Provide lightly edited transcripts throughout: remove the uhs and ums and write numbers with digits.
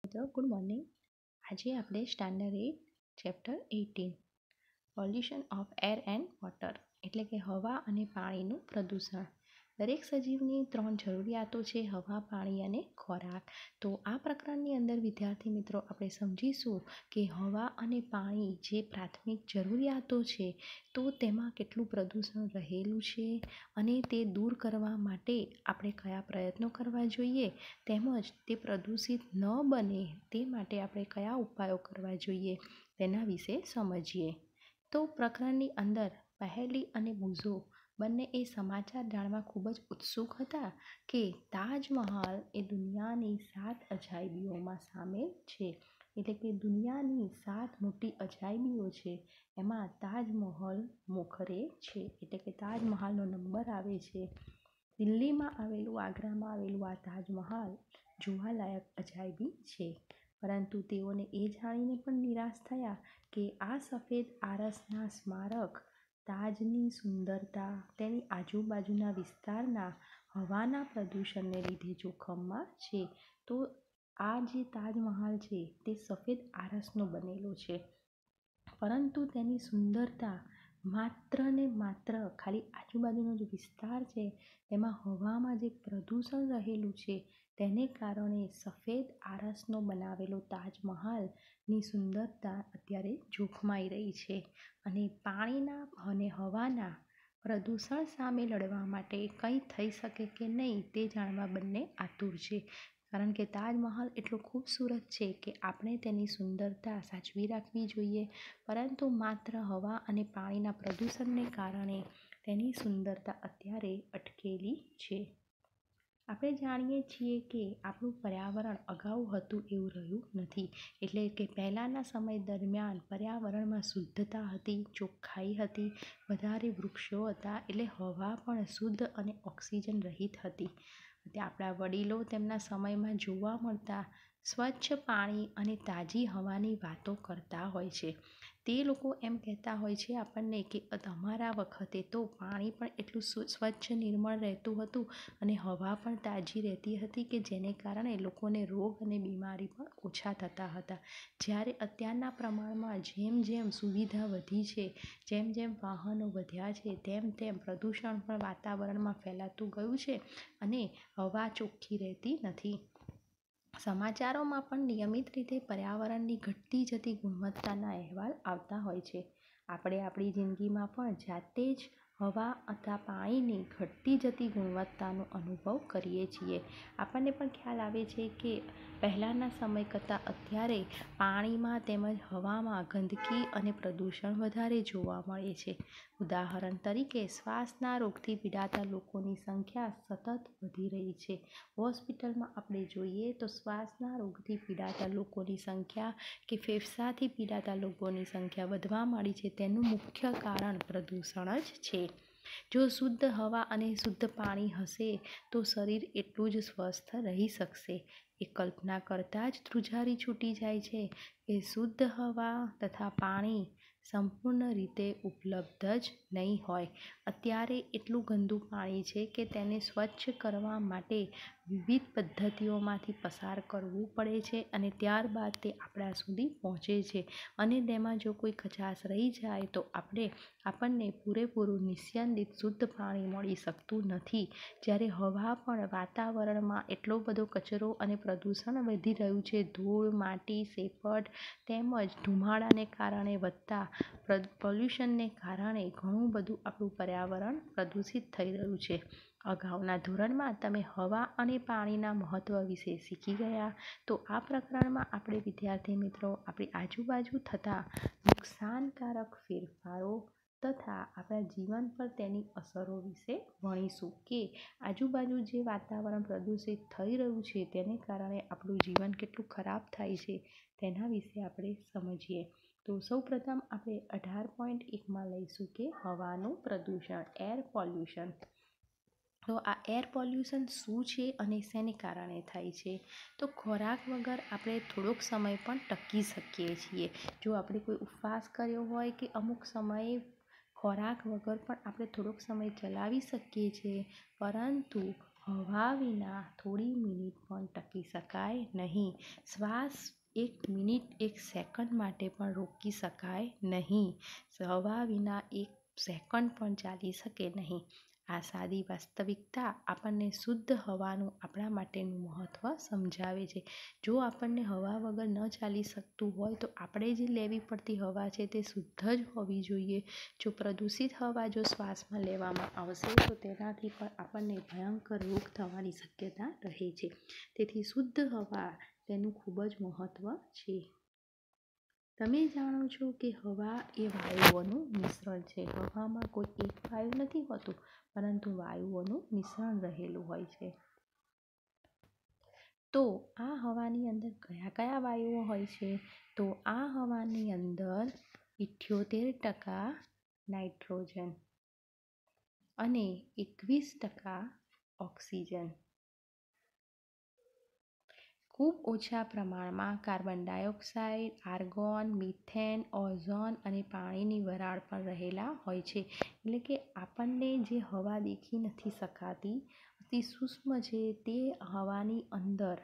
મિત્રો good morning. આજે આપણે standard 8 chapter 18 pollution of air and water એટલે કે હવા અને પાણીનું પ્રદૂષણ. દરેક સજીવની 3 જરૂરિયાતો છે: હવા, પાણી અને ખોરાક. તો આ પ્રકરણની અંદર વિદ્યાર્થી મિત્રો આપણે સમજીશું કે હવા અને પાણી જે પ્રાથમિક જરૂરિયાતો છે તો તેમાં કેટલું પ્રદૂષણ રહેલું છે અને તે દૂર કરવા માટે આપણે કયા પ્રયત્નો કરવા જોઈએ, તેમજ તે પ્રદૂષિત ન બને તે માટે આપણે કયા ઉપાયો કરવા જોઈએ તેના વિશે સમજીએ. તો પ્રકરણની અંદર પહેલી અને બુઝો બંને એ સમાચાર જાણવા ખૂબ જ ઉત્સુક હતા કે તાજમહાલ એ દુનિયાની 7 અજાયબીઓમાં સામેલ છે. એટલે કે દુનિયાની 7 મોટી અજાયબીઓ છે એમાં તાજમહલ મોખરે છે. એટલે કે તાજમહાલનો નંબર આવે છે. દિલ્હીમાં આવેલું, આગ્રામાં આવેલું આ તાજમહાલ જોવાલાયક અજાયબી છે. પરંતુ તેઓને એ જાણીને પણ નિરાશ થયા કે આ સફેદ આરસના સ્મારક તાજની સુંદરતા તેની આજુબાજુના વિસ્તારના હવાના પ્રદૂષણને લીધે જોખમમાં છે. તો આ જે તાજમહાલ છે તે સફેદ આરસનો બનેલો છે, પરંતુ તેની સુંદરતા માત્ર ને માત્ર ખાલી આજુબાજુનો જે વિસ્તાર છે તેમાં હવામાં જે પ્રદૂષણ રહેલું છે તેને કારણે સફેદ આરસનો બનાવેલો તાજમહાલની સુંદરતા અત્યારે જોખમાઈ રહી છે. અને પાણીના અને હવાના પ્રદૂષણ સામે લડવા માટે કંઈ થઈ શકે કે નહીં તે જાણવા બંને આતુર છે. કારણ કે તાજમહાલ એટલો ખૂબસૂરત છે કે આપણે તેની સુંદરતા સાચવી રાખવી જોઈએ, પરંતુ માત્ર હવા અને પાણીના પ્રદૂષણને કારણે તેની સુંદરતા અત્યારે અટકેલી છે. આપણે જાણીએ છીએ કે આપણું પર્યાવરણ અગાઉ હતું એવું રહ્યું નથી. એટલે કે પહેલાંના સમય દરમિયાન પર્યાવરણમાં શુદ્ધતા હતી, ચોખ્ખાઈ હતી, વધારે વૃક્ષો હતા, એટલે હવા પણ શુદ્ધ અને ઓક્સિજન રહિત હતી. આપણા વડીલો તેમના સમયમાં જોવા મળતા સ્વચ્છ પાણી અને તાજી હવાની વાતો કરતા હોય છે. તે લોકો એમ કહેતા હોય છે આપણને કે તમારા વખતે તો પાણી પણ એટલું સ્વચ્છ નિર્મળ રહેતું હતું અને હવા પણ તાજી રહેતી હતી કે જેને કારણે લોકોને રોગ અને બીમારી પણ ઓછા થતા હતા. જ્યારે અત્યારના પ્રમાણમાં જેમ જેમ સુવિધા વધી છે, જેમ જેમ વાહનો વધ્યા છે, તેમ તેમ પ્રદૂષણ પણ વાતાવરણમાં ફેલાતું ગયું છે અને હવા ચોખ્ખી રહેતી નથી. સમાચારોમાં પણ નિયમિત રીતે પર્યાવરણની ઘટતી જતી ગુણવત્તાના અહેવાલ આવતા હોય છે. આપણે આપણી જિંદગીમાં પણ જાતે જ હવા અથવા પાણીની ઘટતી જતી ગુણવત્તાનો અનુભવ કરીએ છીએ. આપણને પણ ખ્યાલ આવે છે કે પહેલાંના સમય કરતાં અત્યારે પાણીમાં તેમજ હવામાં ગંદકી અને પ્રદૂષણ વધારે જોવા મળે છે. ઉદાહરણ તરીકે શ્વાસના રોગથી પીડાતા લોકોની સંખ્યા સતત વધી રહી છે. હોસ્પિટલમાં આપણે જોઈએ તો શ્વાસના રોગથી પીડાતા લોકોની સંખ્યા કે ફેફસાથી પીડાતા લોકોની સંખ્યા વધવા માંડી છે. તેનું મુખ્ય કારણ પ્રદૂષણ જ છે. જો શુદ્ધ હવા અને શુદ્ધ પાણી હશે તો શરીર એટલું જ સ્વસ્થ રહી શકશે. એ કલ્પના કરતાં જ ધ્રુજારી છૂટી જાય છે કે શુદ્ધ હવા તથા પાણી સંપૂર્ણ રીતે ઉપલબ્ધ જ નહીં હોય. અત્યારે એટલું ગંદુ પાણી છે કે તેને સ્વચ્છ કરવા માટે વિવિધ પદ્ધતિઓમાંથી પસાર કરવું પડે છે અને ત્યારબાદ તે આપણા સુધી પહોંચે છે. અને તેમાં જો કોઈ કચાશ રહી જાય તો આપણને પૂરેપૂરું નિસ્યંદિત શુદ્ધ પાણી મળી શકતું નથી. જ્યારે હવા પણ વાતાવરણમાં એટલો બધો કચરો અને પ્રદૂષણ વધી રહ્યું છે, ધૂળ, માટી, શેફળ તેમજ ધુમાડાને કારણે વધતા પોલ્યુશનને કારણે ઘણું બધું આપણું પર્યાવરણ પ્રદૂષિત થઈ રહ્યું છે. અગાઉના ધોરણમાં તમે હવા અને પાણીના મહત્ત્વ વિશે શીખી ગયા. તો આ પ્રકરણમાં આપણે વિદ્યાર્થી મિત્રો આપણી આજુબાજુ થતા નુકસાનકારક ફેરફારો તથા આપણા જીવન પર તેની અસરો વિશે ભણીશું કે આજુબાજુ જે વાતાવરણ પ્રદૂષિત થઈ રહ્યું છે તેને કારણે આપણું જીવન કેટલું ખરાબ થાય છે તેના વિશે આપણે સમજીએ. તો સૌપ્રથમ આપણે 18.1માં લઈશું કે હવાનું પ્રદૂષણ, એર પોલ્યુશન. તો આ એર પોલ્યુશન શું છે અને શેને કારણે થાય છે? તો ખોરાક વગર આપણે થોડોક સમય પણ ટકી શકીએ છીએ. જો આપણે કોઈ ઉપવાસ કર્યો હોય કે અમુક સમયે ખોરાક વગર પણ આપણે થોડોક સમય ચલાવી શકીએ છીએ, પરંતુ હવા વિના થોડી મિનિટ પણ ટકી શકાય નહીં. શ્વાસ 1 મિનિટ 1 સેકન્ડ માટે પણ રોકી શકાય નહીં. હવા વિના 1 સેકન્ડ પણ ચાલી શકે નહીં. આ સાદી વાસ્તવિકતા આપણને શુદ્ધ હવાનું આપણા માટેનું મહત્ત્વ સમજાવે છે. જો આપણને હવા વગર ન ચાલી શકતું હોય તો આપણે જે લેવી પડતી હવા છે તે શુદ્ધ જ હોવી જોઈએ. જો પ્રદૂષિત હવા જો શ્વાસમાં લેવામાં આવશે તો તેનાથી પણ આપણને ભયંકર રોગ થવાની શક્યતા રહે છે. તેથી શુદ્ધ હવા તેનું ખૂબ જ મહત્ત્વ છે. તમે જાણો છો કે હવા એ વાયુઓનું મિશ્રણ છે. હવામાં કોઈ એક વાયુ નથી હોતું, પરંતુ વાયુઓનું મિશ્રણ રહેલું હોય છે. તો આ હવાની અંદર કયા કયા વાયુઓ હોય છે? તો આ હવાની અંદર 78% નાઇટ્રોજન અને 21% ઓક્સિજન, ખૂબ ઓછા પ્રમાણમાં carbon dioxide, argon, methane, ozone અને પાણીની વરાળ પણ રહેલા હોય છે. એટલે કે આપણને જે હવા દેખી નથી શકાતી, અતિ સૂક્ષ્મ છે, તે હવાની અંદર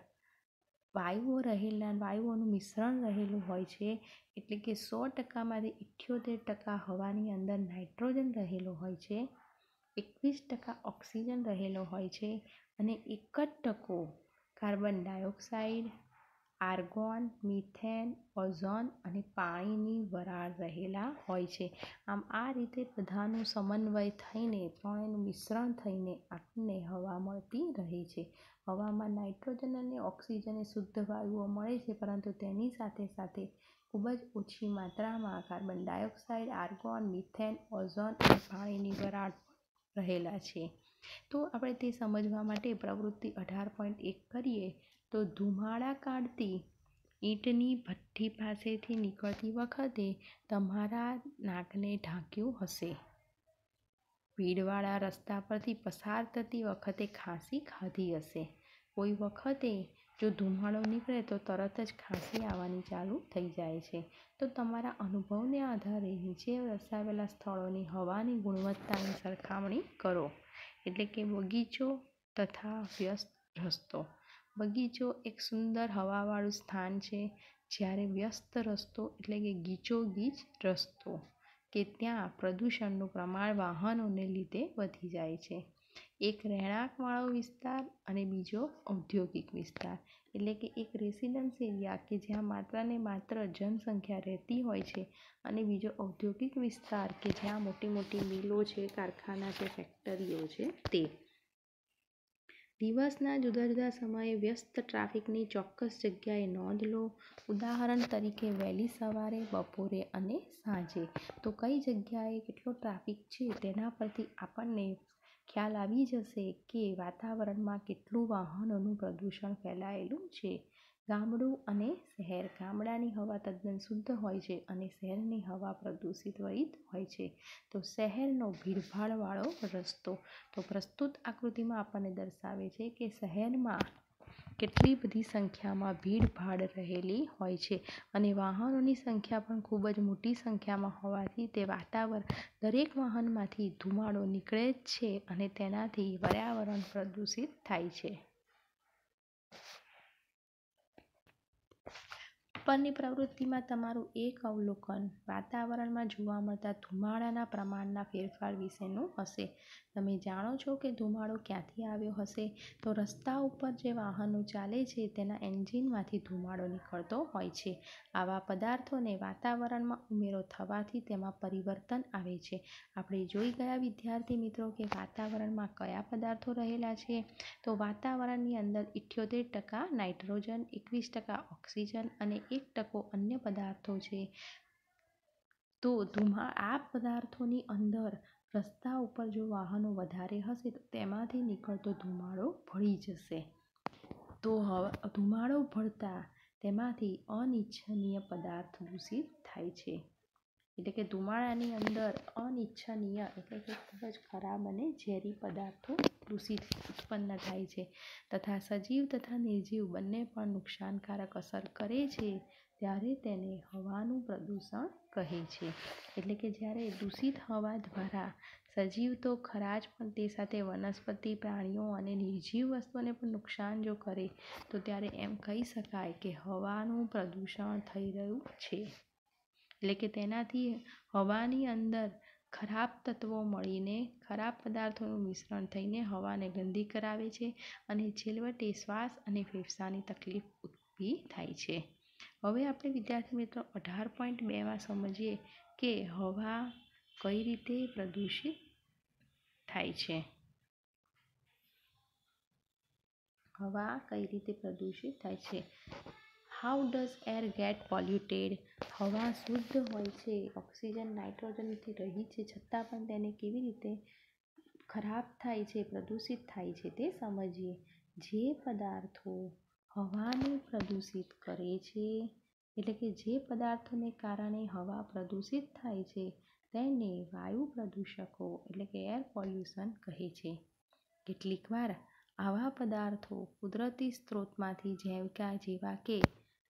વાયુઓનું મિશ્રણ રહેલું હોય છે. એટલે કે 100%માંથી 78% હવાની અંદર નાઇટ્રોજન રહેલો હોય છે, 21% ઓક્સિજન રહેલો હોય છે અને 1% carbon dioxide, argon, methane, ozone અને પાણીની વરાળ રહેલા હોય છે. આમ આ રીતે બધાનું સમન્વય થઈને, ત્રણેયનું મિશ્રણ થઈને આપણને હવા મળતી રહે છે. હવામાં નાઇટ્રોજન અને ઓક્સિજન એ શુદ્ધ વાયુઓ મળે છે, પરંતુ તેની સાથે સાથે ખૂબ જ ઓછી માત્રામાં carbon dioxide, argon, methane, ozone અને પાણીની વરાળ રહેલા છે. તો આપણે તે સમજવા માટે પ્રવૃત્તિ 18.1 કરીએ તો ધુમાડા કાઢતી ઈંટની ભઠ્ઠી પાસેથી નીકળતી વખતે તમારા નાકને ઢાંક્યું હશે. ભીડવાળા રસ્તા પરથી પસાર થતી વખતે ખાંસી ખાધી હશે. કોઈ વખતે જો ધુમાડો નીકળે તો તરત જ ખાંસી આવવાની ચાલુ થઈ જાય છે. તો તમારા અનુભવને આધારે નીચે દર્શાવેલા સ્થળોની હવાની ગુણવત્તાની સરખામણી કરો. એટલે કે બગીચો તથા વ્યસ્ત રસ્તો. બગીચો એક સુંદર હવાવાળું સ્થાન છે, જ્યારે વ્યસ્ત રસ્તો એટલે કે ગીચોગીચ રસ્તો કે ત્યાં પ્રદૂષણનું પ્રમાણ વાહનોને લીધે વધી જાય છે. એક રહેણાંકવાળો વિસ્તાર અને બીજો ઔદ્યોગિક વિસ્તાર. એટલે કે એક રેસિડન્સ એરિયા કે જ્યાં માત્ર ને માત્ર જનસંખ્યા રહેતી હોય છે, અને બીજો ઔદ્યોગિક વિસ્તાર કે જ્યાં મોટી મોટી મિલો છે, કારખાના છે, ફેક્ટરીઓ છે તે. દિવસના જુદા જુદા સમયે વ્યસ્ત ટ્રાફિકની ચોક્કસ જગ્યાએ નોંધ લો. ઉદાહરણ તરીકે વહેલી સવારે, બપોરે અને સાંજે. તો કઈ જગ્યાએ કેટલો ટ્રાફિક છે તેના પરથી આપણને ખ્યાલ આવી જશે કે વાતાવરણમાં કેટલું વાહનોનું પ્રદૂષણ ફેલાયેલું છે. ગામડું અને શહેર. ગામડાની હવા તદ્દન શુદ્ધ હોય છે અને શહેરની હવા પ્રદૂષિત રહિત હોય છે. તો શહેરનો ભીડભાડવાળો રસ્તો. તો પ્રસ્તુત આકૃતિમાં આપણને દર્શાવે છે કે શહેરમાં કેટલી બધી સંખ્યામાં ભીડભાડ રહેલી હોય છે અને વાહનોની સંખ્યા પણ ખૂબ જ મોટી સંખ્યામાં હોવાથી તે દરેક વાહનમાંથી ધુમાડો નીકળે જ છે અને તેનાથી પર્યાવરણ પ્રદૂષિત થાય છે. ઉપરની પ્રવૃત્તિમાં તમારું એક અવલોકન વાતાવરણમાં જોવા મળતા ધુમાડાના પ્રમાણના ફેરફાર વિશેનું હશે. તમે જાણો છો કે ધુમાડો ક્યાંથી આવ્યો હશે? તો રસ્તા ઉપર જે વાહનો ચાલે છે તેના એન્જિનમાંથી ધુમાડો નીકળતો હોય છે. આવા પદાર્થોને વાતાવરણમાં ઉમેરો થવાથી તેમાં પરિવર્તન આવે છે. આપણે જોઈ ગયા વિદ્યાર્થી મિત્રો કે વાતાવરણમાં કયા પદાર્થો રહેલા છે. તો વાતાવરણની અંદર 78% નાઇટ્રોજન, 21% ઓક્સિજન અને 1% અન્ય પદાર્થો છે. તો આ પદાર્થોની અંદર રસ્તા ઉપર જો વાહનો વધારે હશે તો તેમાંથી નીકળતો ધુમાડો ભળી જશે. તો ધુમાડો ભળતા તેમાંથી અનિચ્છનીય પદાર્થ દૂષિત થાય છે. એટલે કે ધુમાડાની અંદર અનિચ્છનીય એટલે કે ખૂબ જ ખરાબ અને ઝેરી પદાર્થો ઉત્પન્ન થાય છે તથા સજીવ તથા નિર્જીવ બંને પણ નુકસાનકારક અસર કરે છે. ત્યારે તેને હવાનું પ્રદૂષણ કહે છે. એટલે કે જ્યારે દૂષિત હવા દ્વારા સજીવ તો ખરા જ, પણ તે સાથે વનસ્પતિ, પ્રાણીઓ અને નિર્જીવ વસ્તુઓને પણ નુકસાન જો કરે તો ત્યારે એમ કહી શકાય કે હવાનું પ્રદૂષણ થઈ રહ્યું છે. એટલે કે તેનાથી હવાની અંદર ખરાબ તત્વો મળીને ખરાબ પદાર્થોનું મિશ્રણ થઈને હવાને ગંદી કરાવે છે અને છેવટે શ્વાસ અને ફેફસાની તકલીફ ઊભી થાય છે. હવે આપણે વિદ્યાર્થી મિત્રો 18.2માં સમજીએ કે હવા કઈ રીતે પ્રદૂષિત થાય છે. હવા કઈ રીતે પ્રદૂષિત થાય છે. How does air get polluted? હવા શુદ્ધ હોય છે, ઓક્સિજન નાઇટ્રોજનથી રહી છે, છતાં પણ તેને કેવી રીતે ખરાબ થાય છે, પ્રદૂષિત થાય છે તે સમજીએ. જે પદાર્થો હવાને પ્રદૂષિત કરે છે, એટલે કે જે પદાર્થોને કારણે હવા પ્રદૂષિત થાય છે તેને વાયુ પ્રદૂષકો એટલે કે એર પોલ્યુશન કહે છે. કેટલીક વાર આવા પદાર્થો કુદરતી સ્ત્રોતમાંથી જેવા કે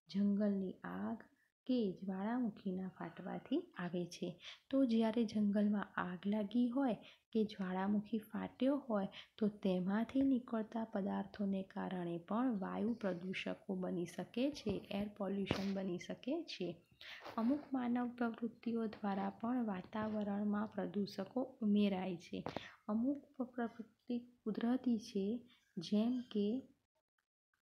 જંગલની આગ કે જ્વાળામુખીના ફાટવાથી આવે છે. તો જ્યારે જંગલમાં આગ લાગી હોય કે જ્વાળામુખી ફાટ્યો હોય તો તેમાંથી નીકળતા પદાર્થોને કારણે પણ વાયુ પ્રદૂષકો બની શકે છે, એર પોલ્યુશન બની શકે છે. અમુક માનવ પ્રવૃત્તિઓ દ્વારા પણ વાતાવરણમાં પ્રદૂષકો ઉમેરાય છે. અમુક પ્રવૃત્તિ કુદરતી છે, જેમ કે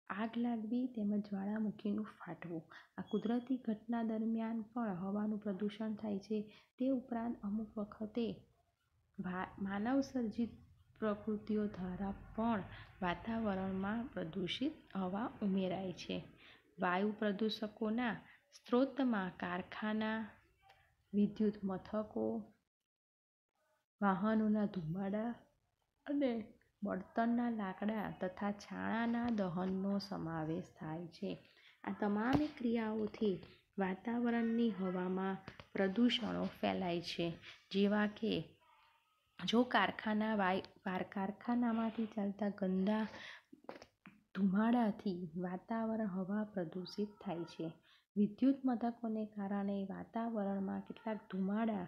આગ લાગવી તેમજ જ્વાળામુખીનું ફાટવું. આ કુદરતી ઘટના દરમિયાન પણ હવાનું પ્રદૂષણ થાય છે. તે ઉપરાંત અમુક વખતે માનવ સર્જિત પ્રવૃત્તિઓ દ્વારા પણ વાતાવરણમાં પ્રદૂષિત હવા ઉમેરાય છે. વાયુ પ્રદૂષકોના સ્ત્રોતમાં કારખાના, વિદ્યુત મથકો, વાહનોના ધુમાડા અને બળતણના લાકડા તથા છાણાના દહનનો સમાવેશ થાય છે. આ તમામ ક્રિયાઓથી વાતાવરણની હવામાં પ્રદૂષણો ફેલાય છે. જેવા કે જો કારખાનામાંથી ચાલતા ગંદા ધુમાડાથી વાતાવરણ હવા પ્રદૂષિત થાય છે. વિદ્યુત મથકોને કારણે વાતાવરણમાં કેટલાક ધુમાડા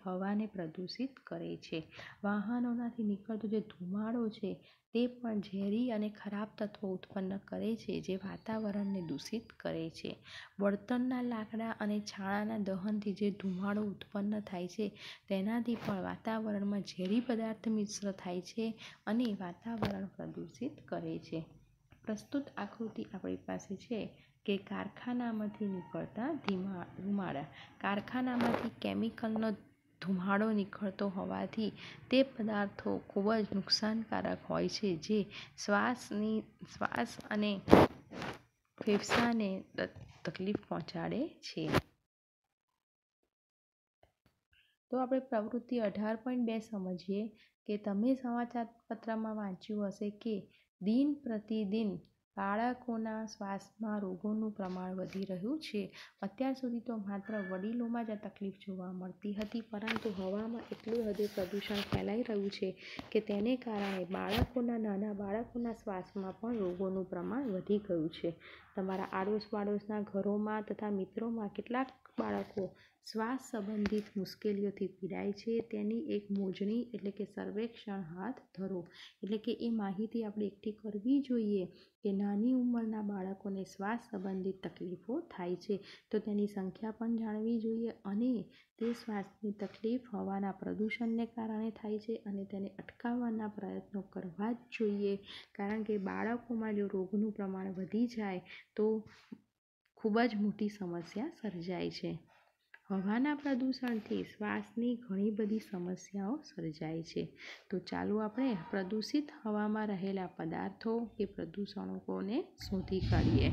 હવાને પ્રદૂષિત કરે છે. વાહનોમાંથી નીકળતો જે ધુમાડો છે તે પણ ઝેરી અને ખરાબ તત્વો ઉત્પન્ન કરે છે, જે વાતાવરણને દૂષિત કરે છે. બળતણના લાકડા અને છાણાના દહનથી જે ધુમાડો ઉત્પન્ન થાય છે તેનાથી પણ વાતાવરણમાં ઝેરી પદાર્થ મિશ્ર થાય છે અને વાતાવરણ પ્રદૂષિત કરે છે. પ્રસ્તુત આકૃતિ આપણી પાસે છે કે કારખાનામાંથી નીકળતા ધુમાડા. કારખાનામાંથી કેમિકલનો ધુમાડો નીકળતો હોવાથી તે પદાર્થો ખૂબ જ નુકસાનકારક હોય છે, જે શ્વાસ અને ફેફસાને તકલીફ પહોંચાડે છે. તો આપણે પ્રવૃત્તિ 18.2 સમજીએ કે તમે સમાચાર પત્રમાં વાંચ્યું હશે કે દિન પ્રતિદિન બાળકોના શ્વાસમાં રોગોનું પ્રમાણ વધી રહ્યું છે. અત્યાર સુધી તો માત્ર વડીલોમાં જ આ તકલીફ જોવા મળતી હતી, પરંતુ હવામાં એટલું હદે પ્રદૂષણ ફેલાઈ રહ્યું છે કે તેને કારણે નાના બાળકોના શ્વાસમાં પણ રોગોનું પ્રમાણ વધી ગયું છે. તમારા આડોશ-પાડોશના ઘરોમાં તથા મિત્રોમાં કેટલાક બાળકો શ્વાસ સંબંધિત મુશ્કેલીઓથી પીડાય છે તેની એક મોજણી એટલે કે સર્વેક્ષણ હાથ ધરો. એટલે કે એ માહિતી આપણે એકઠી કરવી જોઈએ કે નાની ઉંમરના બાળકોને શ્વાસ સંબંધિત તકલીફો થાય છે તો તેની સંખ્યા પણ જાણવી જોઈએ અને તે શ્વાસની તકલીફ હવાના પ્રદૂષણને કારણે થાય છે અને તેને અટકાવવાના પ્રયત્નો કરવા જ જોઈએ. કારણ કે બાળકોમાં જો રોગનું પ્રમાણ વધી જાય તો ખૂબ જ મોટી સમસ્યા સર્જાય છે. હવાના પ્રદૂષણથી શ્વાસની ઘણી બધી સમસ્યાઓ સર્જાય છે. તો ચાલો આપણે પ્રદૂષિત હવામાં રહેલા પદાર્થો કે પ્રદૂષકોને શોધી કાઢીએ.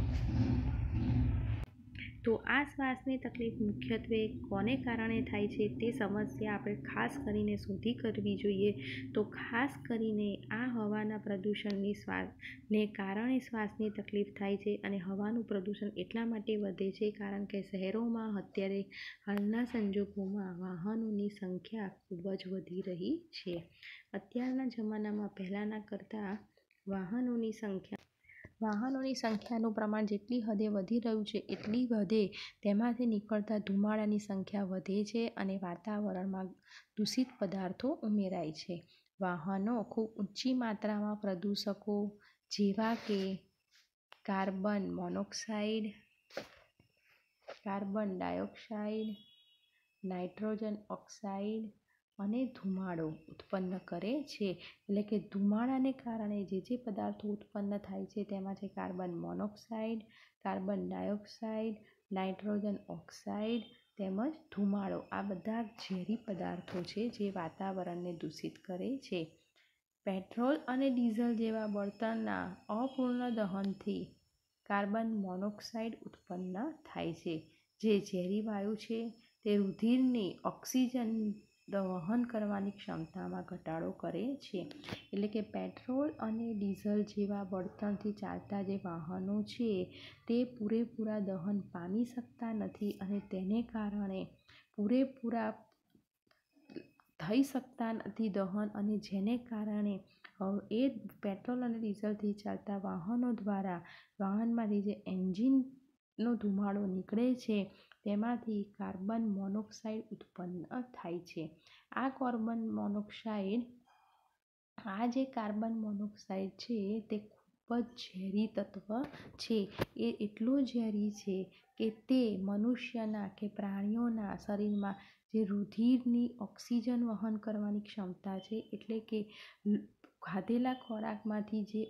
તો આ શ્વાસની તકલીફ મુખ્યત્વે કોને કારણે થાય છે તે સમસ્યા આપણે ખાસ કરીને શોધી કાઢવી જોઈએ. તો ખાસ કરીને આ હવાના પ્રદૂષણને કારણે શ્વાસની તકલીફ થાય છે અને હવાનું પ્રદૂષણ એટલા માટે વધે છે કારણ કે શહેરોમાં અત્યારે હાલના સંજોગોમાં વાહનોની સંખ્યા ખૂબ જ વધી રહી છે. અત્યારના જમાનામાં પહેલાંના કરતાં વાહનોની સંખ્યાનું પ્રમાણ જેટલી હદે વધી રહ્યું છે એટલી હદે તેમાંથી નીકળતા ધુમાડાની સંખ્યા વધે છે અને વાતાવરણમાં દૂષિત પદાર્થો ઉમેરાય છે. વાહનો ખૂબ ઊંચી માત્રામાં પ્રદૂષકો જેવા કે carbon monoxide, carbon dioxide, nitrogen oxide અને ધુમાડો ઉત્પન્ન કરે છે. એટલે કે ધુમાડાને કારણે જે પદાર્થો ઉત્પન્ન થાય છે તેમાં છે carbon monoxide, carbon dioxide, nitrogen oxide તેમજ ધુમાડો. આ બધા ઝેરી પદાર્થો છે જે વાતાવરણને દૂષિત કરે છે. પેટ્રોલ અને ડીઝલ જેવા બળતણના અપૂર્ણ દહનથી કાર્બન મોનોક્સાઇડ ઉત્પન્ન થાય છે, જે ઝેરી વાયુ છે. તે રુધિરની ઓક્સિજન વહન કરવાની ક્ષમતામાં ઘટાડો કરે છે. એટલે કે પેટ્રોલ અને ડીઝલ જેવા બળતણથી ચાલતા જે વાહનો છે તે પૂરેપૂરા દહન પામી શકતા નથી અને તેને કારણે પૂરેપૂરા થઈ શકતા નથી દહન, અને જેને કારણે એ પેટ્રોલ અને ડીઝલથી ચાલતા વાહનો દ્વારા વાહનમાંથી જે એન્જિનનો ધુમાડો નીકળે છે તેમાંથી કાર્બન મોનોક્સાઇડ ઉત્પન્ન થાય છે. આ કાર્બન મોનોક્સાઇડ છે તે ખૂબ જ ઝેરી તત્વ છે. એ એટલું ઝેરી છે કે તે મનુષ્યના કે પ્રાણીઓના શરીરમાં જે રુધિરની ઓક્સિજન વહન કરવાની ક્ષમતા છે, એટલે કે ખાધેલા ખોરાકમાંથી જે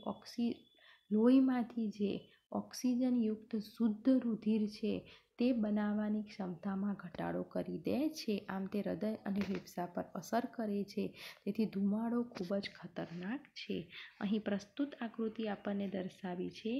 લોહીમાંથી જે ઓક્સિજનયુક્ત શુદ્ધ રુધિર છે તે બનાવવાની ક્ષમતામાં ઘટાડો કરી દે છે. આમ તે હૃદય અને ફેફસા પર અસર કરે છે. તેથી ધુમાડો ખૂબ જ ખતરનાક છે. અહીં પ્રસ્તુત આકૃતિ આપણને દર્શાવી છે.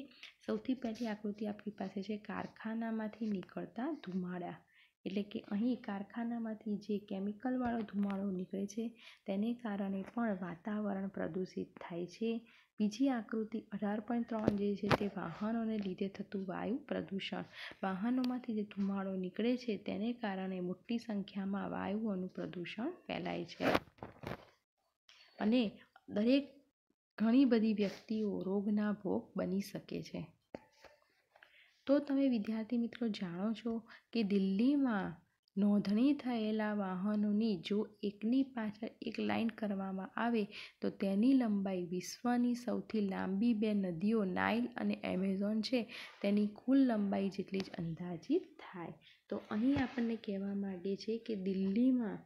સૌથી પહેલી આકૃતિ આપણી પાસે છે કારખાનામાંથી નીકળતા ધુમાડા. એટલે કે અહીં કારખાનામાંથી જે કેમિકલવાળો ધુમાડો નીકળે છે તેને કારણે પણ વાતાવરણ પ્રદૂષિત થાય છે. બીજી આકૃતિ 18.3 જે છે તે વાહનોને લીધે થતું વાયુ પ્રદૂષણ. વાહનોમાંથી જે ધુમાડો નીકળે છે તેને કારણે મોટી સંખ્યામાં વાયુઓનું પ્રદૂષણ ફેલાય છે અને ઘણી બધી વ્યક્તિઓ રોગના ભોગ બની શકે છે. તો તમે વિદ્યાર્થી મિત્રો જાણો છો કે દિલ્હીમાં નોંધણી થયેલા વાહનોની જો એકની પાછળ એક લાઈન કરવામાં આવે તો તેની લંબાઈ વિશ્વની સૌથી લાંબી બે નદીઓ નાઇલ અને એમેઝોન છે તેની કુલ લંબાઈ જેટલી જ અંદાજિત થાય. તો અહીં આપણને કહેવા માંગે છે કે દિલ્હીમાં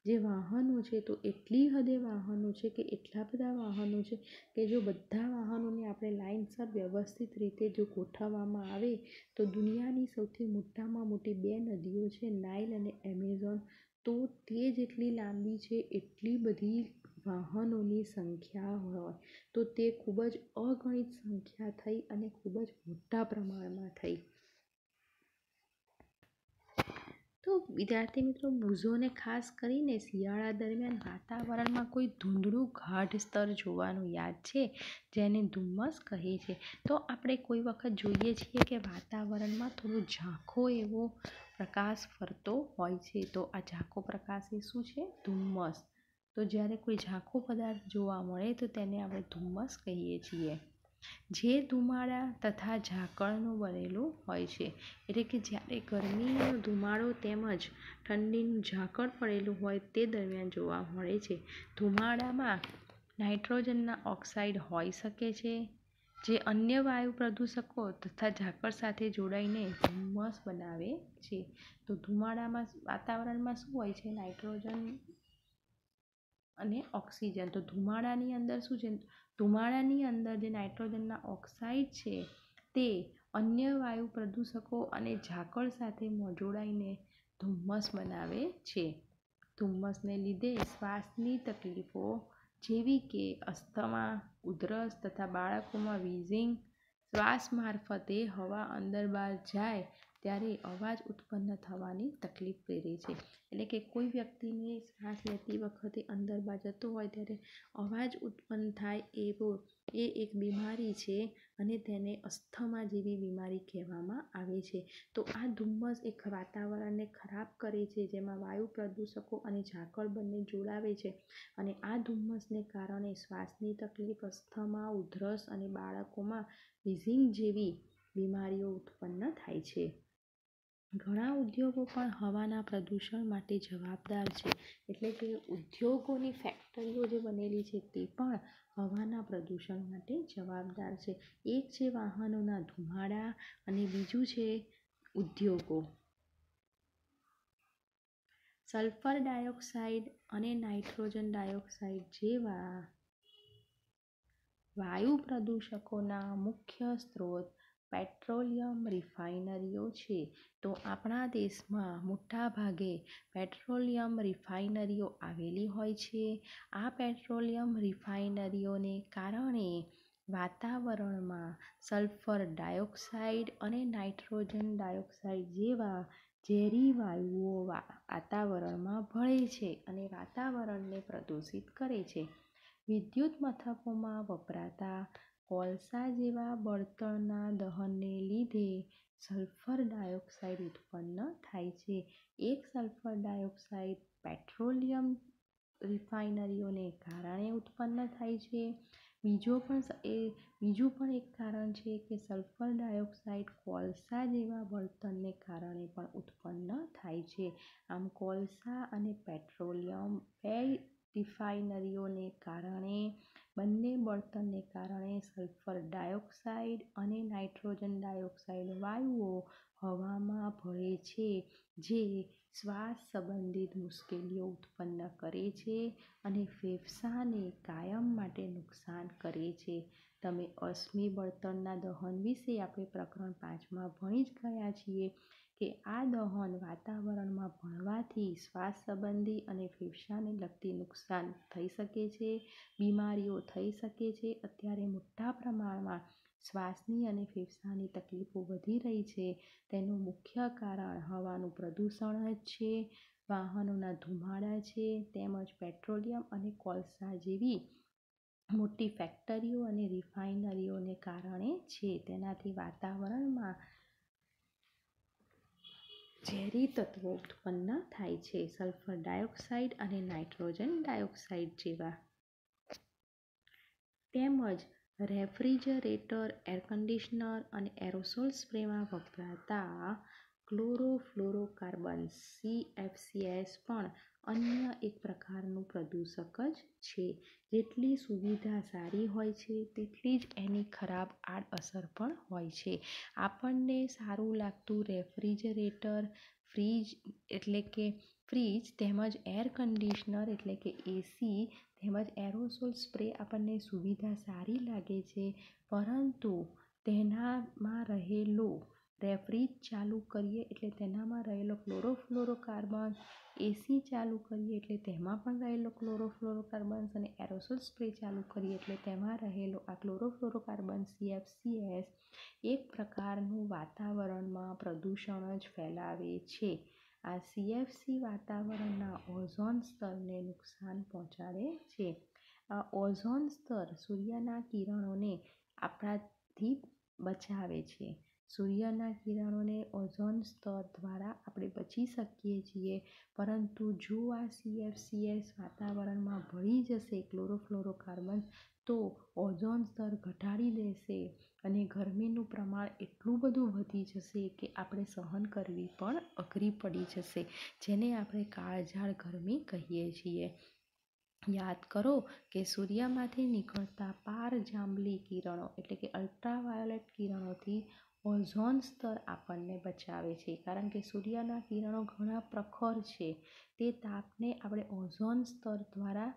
જે વાહનો છે તો એટલી હદે વાહનો છે કે એટલા બધા વાહનો છે કે જો બધા વાહનોને આપણે લાઇનસર વ્યવસ્થિત રીતે જો ગોઠવવામાં આવે તો દુનિયાની સૌથી મોટામાં મોટી બે નદીઓ છે નાઇલ અને એમેઝોન, તો તે જેટલી લાંબી છે એટલી બધી વાહનોની સંખ્યા હોય તો તે ખૂબ જ અગણિત સંખ્યા થઈ અને ખૂબ જ મોટા પ્રમાણમાં થઈ. તો વિદ્યાર્થી મિત્રો, બુઝોને ખાસ કરીને શિયાળા દરમિયાન વાતાવરણમાં કોઈ ધૂંધળું ગાઢ સ્તર જોવાનું યાદ છે જેને ધુમ્મસ કહે છે. તો આપણે કોઈ વખત જોઈએ છીએ કે વાતાવરણમાં થોડો ઝાંખો એવો પ્રકાશ ફરતો હોય છે. તો આ ઝાંખો પ્રકાશ એ શું છે? ધુમ્મસ. તો જ્યારે કોઈ ઝાંખો પદાર્થ જોવા મળે તો તેને આપણે ધુમ્મસ કહીએ છીએ, જે ધુમાડા તથા ઝાકળનું બનેલું હોય છે. એટલે કે જ્યારે ગરમીનો ધુમાડો તેમજ ઠંડીનું ઝાકળ પડેલું હોય તે દરમિયાન જોવા મળે છે. ધુમાડામાં નાઇટ્રોજનના ઓક્સાઇડ હોઈ શકે છે, જે અન્ય વાયુ પ્રદૂષકો તથા ઝાકળ સાથે જોડાઈને ધુમ્મસ બનાવે છે. તો ધુમાડામાં વાતાવરણમાં શું હોય છે? નાઇટ્રોજન અને ઓક્સિજન. તો ધુમાડાની અંદર શું છે? ધુમાડાની અંદર જે નાઇટ્રોજનના ઓક્સાઇડ છે તે અન્ય વાયુ પ્રદૂષકો અને ઝાકળ સાથે જોડાઈને ધુમ્મસ બનાવે છે. ધુમ્મસને લીધે શ્વાસની તકલીફો જેવી કે અસ્થમા, ઉધરસ તથા બાળકોમાં વીઝિંગ, શ્વાસ મારફતે હવા અંદર બહાર જાય ત્યારે અવાજ ઉત્પન્ન થવાની તકલીફ પ્રેરે છે. એટલે કે કોઈ વ્યક્તિને શ્વાસ લેતી વખતે અંદર બહાર જતો હોય ત્યારે અવાજ ઉત્પન્ન થાય એ એક બીમારી છે અને તેને અસ્થમા જેવી બીમારી કહેવામાં આવે છે. તો આ ધુમ્મસ એક વાતાવરણને ખરાબ કરે છે, જેમાં વાયુ પ્રદૂષકો અને ઝાકળ બંને જોડાવે છે અને આ ધુમ્મસને કારણે શ્વાસની તકલીફ, અસ્થમા, ઉધરસ અને બાળકોમાં વિઝિંગ જેવી બીમારીઓ ઉત્પન્ન થાય છે. ઘણા ઉદ્યોગો પણ હવાના પ્રદૂષણ માટે જવાબદાર છે. એટલે કે ઉદ્યોગોની ફેક્ટરીઓ જે બનેલી છે તે પણ હવાના પ્રદૂષણ માટે જવાબદાર છે. એક છે વાહનોના ધુમાડા અને બીજું છે ઉદ્યોગો. સલ્ફર ડાયોક્સાઇડ અને નાઇટ્રોજન ડાયોક્સાઇડ જેવા વાયુ પ્રદૂષકોના મુખ્ય સ્ત્રોત પેટ્રોલિયમ રિફાઇનરીઓ છે. તો આપણા દેશમાં મોટાભાગે પેટ્રોલિયમ રિફાઇનરીઓ આવેલી હોય છે. આ પેટ્રોલિયમ રિફાઇનરીઓને કારણે વાતાવરણમાં સલ્ફર ડાયોક્સાઇડ અને નાઇટ્રોજન ડાયોક્સાઇડ જેવા ઝેરી વાયુઓ વાતાવરણમાં ભળે છે અને વાતાવરણને પ્રદૂષિત કરે છે. વિદ્યુત મથકોમાં વપરાતા કોલસા જેવા બળતણના દહનને લીધે સલ્ફર ડાયોક્સાઇડ ઉત્પન્ન થાય છે. એક સલ્ફર ડાયોક્સાઇડ પેટ્રોલિયમ રિફાઇનરીઓને કારણે ઉત્પન્ન થાય છે. બીજું પણ એક કારણ છે કે સલ્ફર ડાયોક્સાઇડ કોલસા જેવા બળતણને કારણે પણ ઉત્પન્ન થાય છે. આમ કોલસા અને પેટ્રોલિયમ બે રિફાઇનરીઓને કારણે બંને બળતણને કારણે સલ્ફર ડાયોક્સાઇડ અને નાઇટ્રોજન ડાયોક્સાઇડ વાયુઓ હવામાં ભળે છે, જે શ્વાસ સંબંધિત મુશ્કેલીઓ ઉત્પન્ન કરે છે અને ફેફસાને કાયમ માટે નુકસાન કરે છે. તમે અશ્મિ બળતણના દહન વિશે આપણે પ્રકરણ 5માં ભણી જ ગયા છીએ કે આ દહન વાતાવરણમાં ભળવાથી શ્વાસ સંબંધી અને ફેફસાને લગતી નુકસાન થઈ શકે છે, બીમારીઓ થઈ શકે છે. અત્યારે મોટા પ્રમાણમાં શ્વાસની અને ફેફસાની તકલીફો વધી રહી છે. તેનું મુખ્ય કારણ હવાનું પ્રદૂષણ જ છે, વાહનોના ધુમાડા છે, તેમજ પેટ્રોલિયમ અને કોલસા જેવી મોટી ફેક્ટરીઓ અને રિફાઇનરીઓને કારણે છે. તેનાથી વાતાવરણમાં ઝેરી તત્વો ઉત્પન્ન થાય છે, સલ્ફર ડાયોક્સાઇડ અને નાઇટ્રોજન ડાયોક્સાઇડ જેવા. તેમજ રેફ્રિજરેટર, એર કન્ડિશનર અને એરોસોલ સ્પ્રેમાં વપરાતા ક્લોરોફ્લોરોકાર્બન્સ CFCs પણ અન્ય એક પ્રકારનું પ્રદૂષક જ છે. જેટલી સુવિધા સારી હોય છે તેટલી જ એની ખરાબ આડઅસર પણ હોય છે. આપણને સારું લાગતું રેફ્રિજરેટર, ફ્રીજ તેમજ એર કન્ડિશનર એટલે કે AC તેમજ એરોસોલ સ્પ્રે આપણને સુવિધા સારી લાગે છે, પરંતુ તેનામાં રહેલો ફ્રીજ ચાલુ કરીએ એટલે તેનામાં રહેલો ક્લોરોફ્લોરોકાર્બન, AC ચાલુ કરીએ એટલે તેમાં પણ રહેલો ક્લોરોફ્લોરોકાર્બન્સ અને એરોસોલ સ્પ્રે ચાલુ કરીએ એટલે તેમાં રહેલો આ ક્લોરોફ્લોરોકાર્બન CFCs એક પ્રકારનું વાતાવરણમાં પ્રદૂષણ જ ફેલાવે છે. આ CFC વાતાવરણના ઓઝોન સ્તરને નુકસાન પહોંચાડે છે. આ ઓઝોન સ્તર સૂર્યના કિરણોને આપણાથી બચાવે છે. સૂર્યના કિરણોને ઓઝોન સ્તર દ્વારા આપણે બચી શકીએ છીએ, પરંતુ જો આ CFCs વાતાવરણમાં ભળી જશે ક્લોરોફ્લોરોકાર્બન, તો ઓઝોન સ્તર ઘટાડી દેશે અને ગરમીનું પ્રમાણ એટલું બધું વધી જશે કે આપણે સહન કરવી પણ અઘરી પડી જશે, જેને આપણે કાળઝાળ ગરમી કહીએ છીએ. યાદ કરો કે સૂર્યમાંથી નીકળતા પારજાંબલી કિરણો એટલે કે અલ્ટ્રાવાયોલેટ કિરણોથી ઓઝોન સ્તર આપણને બચાવે છે, કારણ કે સૂર્યના કિરણો ઘણા પ્રખર છે. તે તાપને આપણે ઓઝોન સ્તર દ્વારા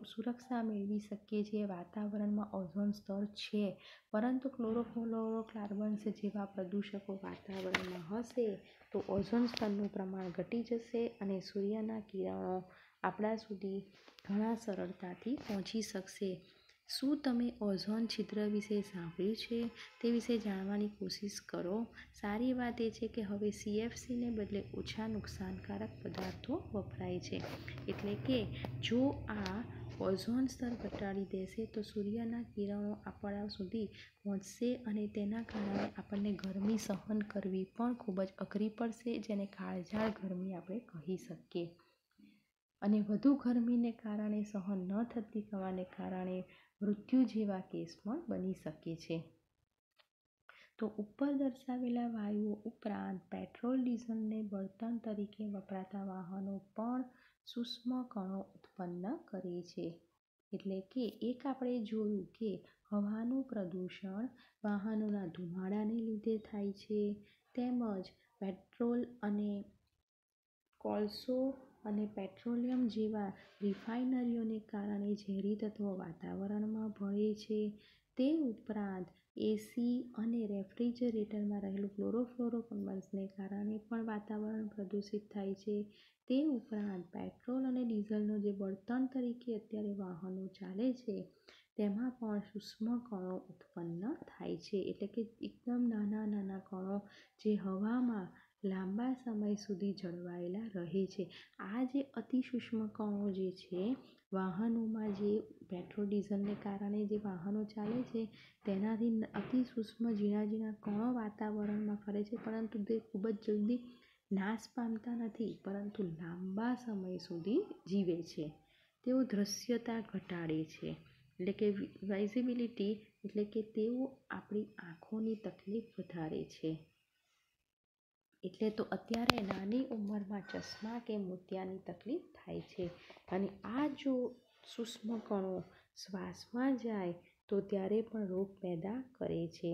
સુરક્ષા મેળવી શકીએ છીએ. વાતાવરણમાં ઓઝોન સ્તર છે, પરંતુ ક્લોરોફ્લોરોકાર્બન્સ જેવા પ્રદૂષકો વાતાવરણમાં હશે તો ઓઝોન સ્તરનું પ્રમાણ ઘટી જશે અને સૂર્યના કિરણો આપણા સુધી ઘણા સરળતાથી પહોંચી શકશે. શું તમે ઓઝોન છિદ્ર વિશે સાંભળ્યું છે? તે વિશે જાણવાની કોશિશ કરો. સારી વાત એ છે કે હવે CFCને બદલે ઓછા નુકસાનકારક પદાર્થો વપરાય છે. એટલે કે જો આ ઓઝોન સ્તર ઘટાડી દેશે તો સૂર્યના કિરણો આપણા સુધી પહોંચશે અને તેના કારણે આપણને ગરમી સહન કરવી પણ ખૂબ જ અઘરી પડશે, જેને કાળઝાળ ગરમી આપણે કહી શકીએ. અને વધુ ગરમીને કારણે સહન ન થતી થવાને કારણે મૃત્યુ જેવા કેસ પણ બની શકે છે. તો ઉપર દર્શાવેલા વાયુઓ ઉપરાંત પેટ્રોલ ડીઝલને બળતણ તરીકે વપરાતા વાહનો પણ સૂક્ષ્મ કણો ઉત્પન્ન કરે છે. એટલે કે એક આપણે જોયું કે હવાનું પ્રદૂષણ વાહનોના ધુમાડાને લીધે થાય છે, તેમજ પેટ્રોલ અને કોલસો અને પેટ્રોલિયમ જેવા રિફાઇનરીઓને કારણે ઝેરી તત્વો વાતાવરણમાં ભળે છે. તે ઉપરાંત એસી અને રેફ્રિજરેટરમાં રહેલું ક્લોરોફ્લોરોકાર્બન્સને કારણે પણ વાતાવરણ પ્રદૂષિત થાય છે. તે ઉપરાંત પેટ્રોલ અને ડીઝલનો જે બળતણ તરીકે અત્યારે વાહનો ચાલે છે તેમાં પણ સૂક્ષ્મ કણો ઉત્પન્ન થાય છે. એટલે કે એકદમ નાના નાના કણો જે હવામાં લાંબા સમય સુધી જળવાયેલા રહે છે. આ જે અતિસૂક્ષ્મ કણો જે છે વાહનોમાં, જે પેટ્રોલ ડીઝલને કારણે જે વાહનો ચાલે છે તેનાથી અતિસૂક્ષ્મ ઝીણા ઝીણા કણો વાતાવરણમાં ફરે છે, પરંતુ તે ખૂબ જ જલ્દી નાશ પામતા નથી, પરંતુ લાંબા સમય સુધી જીવે છે. તેઓ દૃશ્યતા ઘટાડે છે, એટલે કે વિઝિબિલિટી, એટલે કે તેઓ આપણી આંખોની તકલીફ વધારે છે. એટલે તો અત્યારે નાની ઉંમરમાં ચશ્મા કે મોતિયાની તકલીફ થાય છે. અને આ જો સૂક્ષ્મ કણો શ્વાસમાં જાય તો ત્યારે પણ રોગ પેદા કરે છે.